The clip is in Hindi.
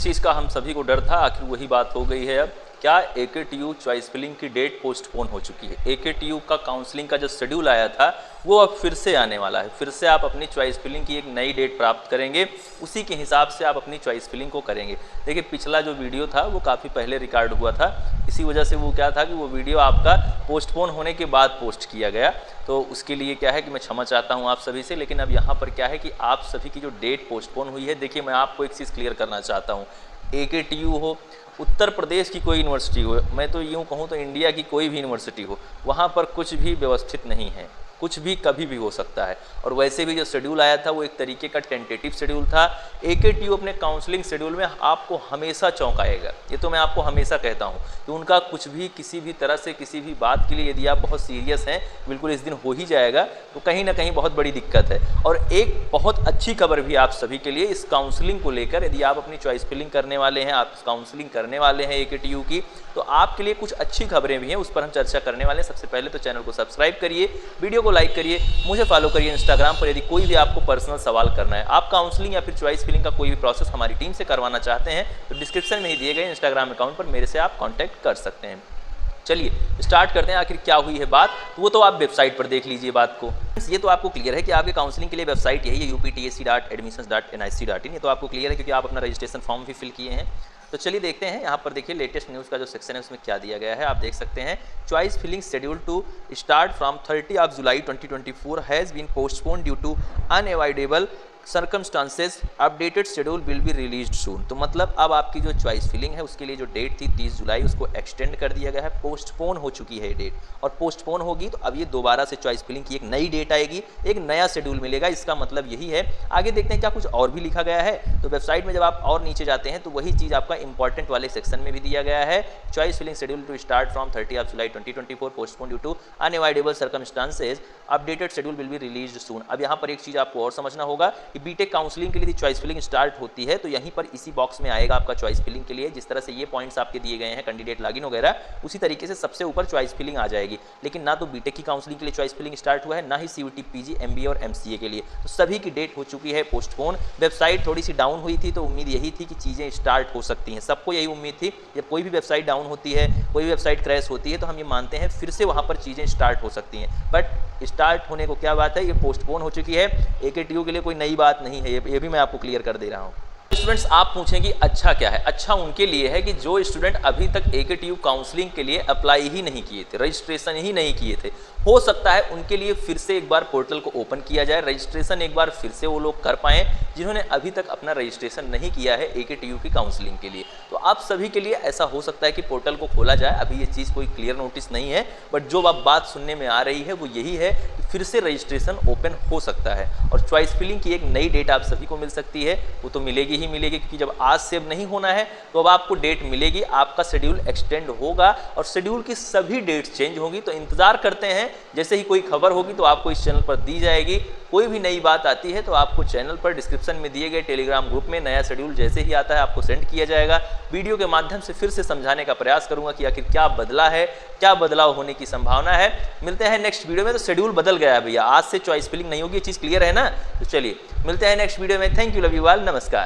चीज़ का हम सभी को डर था, आखिर वही बात हो गई है। अब क्या AKTU चॉइस फिलिंग की डेट पोस्टपोन हो चुकी है। AKTU का काउंसलिंग का जो शेड्यूल आया था वो अब फिर से आने वाला है। फिर से आप अपनी चॉइस फिलिंग की एक नई डेट प्राप्त करेंगे, उसी के हिसाब से आप अपनी चॉइस फिलिंग को करेंगे। देखिए, पिछला जो वीडियो था वो काफ़ी पहले रिकॉर्ड हुआ था, इसी वजह से वो क्या था कि वो वीडियो आपका पोस्टपोन होने के बाद पोस्ट किया गया। तो उसके लिए क्या है कि मैं क्षमा चाहता हूँ आप सभी से। लेकिन अब यहाँ पर क्या है कि आप सभी की जो डेट पोस्टपोन हुई है, देखिए मैं आपको एक चीज़ क्लियर करना चाहता हूँ। AKTU हो, उत्तर प्रदेश की कोई यूनिवर्सिटी हो, मैं तो यूँ कहूँ तो इंडिया की कोई भी यूनिवर्सिटी हो, वहाँ पर कुछ भी व्यवस्थित नहीं है, कुछ भी कभी भी हो सकता है। और वैसे भी जो शेड्यूल आया था वो एक तरीके का टेंटेटिव शेड्यूल था। AKTU अपने काउंसलिंग शेड्यूल में आपको हमेशा चौंकाएगा, ये तो मैं आपको हमेशा कहता हूँ कि उनका कुछ भी किसी भी तरह से किसी भी बात के लिए यदि आप बहुत सीरियस हैं, बिल्कुल इस दिन हो ही जाएगा, तो कहीं ना कहीं बहुत बड़ी दिक्कत है। और एक बहुत अच्छी खबर भी आप सभी के लिए इस काउंसलिंग को लेकर, यदि आप अपनी चॉइस फिलिंग करने वाले हैं, आप काउंसलिंग करने वाले हैं AKTU की, तो आपके लिए कुछ अच्छी खबरें भी हैं, उस पर हम चर्चा करने वाले हैं। सबसे पहले तो चैनल को सब्सक्राइब करिए, वीडियो को लाइक करिए, मुझे फॉलो करिए इंस्टाग्राम पर। यदि कोई भी आपको पर्सनल सवाल करना है, आप काउंसलिंग या फिर चॉइस फिलिंग का कोई भी प्रोसेस हमारी टीम से करवाना चाहते हैं, तो डिस्क्रिप्शन में ही दिए गए इंस्टाग्राम अकाउंट पर मेरे से आप कॉन्टैक्ट कर सकते हैं। चलिए स्टार्ट करते हैं, आखिर क्या हुई है बात, तो वो तो आप वेबसाइट पर देख लीजिए बात को। ये तो आपको क्लियर है कि आपके काउंसलिंग के लिए वेबसाइट यही है, uptse.admissions.nic.in। ये तो आपको क्लियर है क्योंकि आप अपना रजिस्ट्रेशन फॉर्म भी फिल किए हैं। तो चलिए देखते हैं, यहाँ पर देखिए लेटेस्ट न्यूज़ का जो सेक्शन है उसमें क्या दिया गया है। आप देख सकते हैं, choice filling schedule to start from 30 July 2024 has been postpone due to unavoidable circumstances, updated schedule will be released soon. तो मतलब अब आपकी जो चॉइस फिलिंग है उसके लिए जो डेट थी 30 जुलाई, उसको एक्सटेंड कर दिया गया है, पोस्टपोन हो चुकी है डेट। और पोस्टपोन होगी तो अब ये दोबारा से चॉइस फिलिंग की एक नई डेट आएगी, एक नया शेड्यूल मिलेगा। इसका मतलब यही है। आगे देखते हैं क्या कुछ और भी लिखा गया है। तो वेबसाइट में जब आप और नीचे जाते हैं तो वही चीज़ आपका इंपॉर्टेंट वाले सेक्शन में भी दिया गया है। Choice filling schedule to start from 30 July 2024 postpone due to unavoidable circumstances, updated schedule will be released soon. अब यहाँ पर एक चीज़ आपको और समझना होगा कि बीटेक काउंसलिंग के लिए चॉइस फिलिंग स्टार्ट होती है तो यहीं पर इसी बॉक्स में आएगा आपका चॉइस फिलिंग के लिए। जिस तरह से ये पॉइंट्स आपके दिए गए हैं कैंडिडेट लॉगिन वगैरह, उसी तरीके से सबसे ऊपर चॉइस फिलिंग आ जाएगी। लेकिन ना तो बीटेक की काउंसलिंग के लिए चॉइस फिलिंग स्टार्ट हुआ है, ना ही CUT PG MBA और MCA के लिए। तो सभी की डेट हो चुकी है पोस्टपोन। वेबसाइट थोड़ी सी डाउन हुई थी तो उम्मीद यही थी कि चीज़ें स्टार्ट हो सकती हैं, सबको यही उम्मीद थी। जब कोई भी वेबसाइट डाउन होती है, कोई भी वेबसाइट क्रैश होती है, तो हम ये मानते हैं फिर से वहाँ पर चीज़ें स्टार्ट हो सकती हैं। बट स्टार्ट होने को क्या बात है, ये पोस्टपोन हो चुकी है। AKTU के लिए कोई नई बात नहीं है, ये भी मैं आपको क्लियर कर दे रहा हूँ। स्टूडेंट्स आप पूछेंगे अच्छा क्या है। अच्छा उनके लिए है कि जो स्टूडेंट अभी तक AKTU काउंसलिंग के लिए अप्लाई ही नहीं किए थे, रजिस्ट्रेशन ही नहीं किए थे, हो सकता है उनके लिए फिर से एक बार पोर्टल को ओपन किया जाए, रजिस्ट्रेशन एक बार फिर से वो लोग कर पाएँ जिन्होंने अभी तक अपना रजिस्ट्रेशन नहीं किया है AKTU की काउंसलिंग के लिए। तो आप सभी के लिए ऐसा हो सकता है कि पोर्टल को खोला जाए। अभी ये चीज़ कोई क्लियर नोटिस नहीं है, बट जो अब बात सुनने में आ रही है वो यही है कि फिर से रजिस्ट्रेशन ओपन हो सकता है और चॉइस फिलिंग की एक नई डेट आप सभी को मिल सकती है। वो तो मिलेगी ही मिलेगी, क्योंकि जब आज से अब नहीं होना है तो अब आपको डेट मिलेगी, आपका शेड्यूल एक्सटेंड होगा और शेड्यूल की सभी डेट्स चेंज होंगी। तो इंतजार करते हैं, जैसे ही कोई खबर होगी तो आपको इस चैनल पर दी जाएगी। कोई भी नई बात आती है तो आपको चैनल पर डिस्क्रिप्शन में दिए गए टेलीग्राम ग्रुप में नया शेड्यूल जैसे ही आता है आपको सेंड किया जाएगा। वीडियो के माध्यम से फिर से समझाने का प्रयास करूंगा कि आखिर क्या बदला है, क्या बदलाव होने की संभावना है। मिलते हैं नेक्स्ट वीडियो में। तो शेड्यूल बदल गया है भैया, आज से चॉइस फिलिंग नहीं होगी, ये चीज़ क्लियर है ना। तो चलिए मिलते हैं नेक्स्ट वीडियो में। Thank you, love you all, नमस्कार।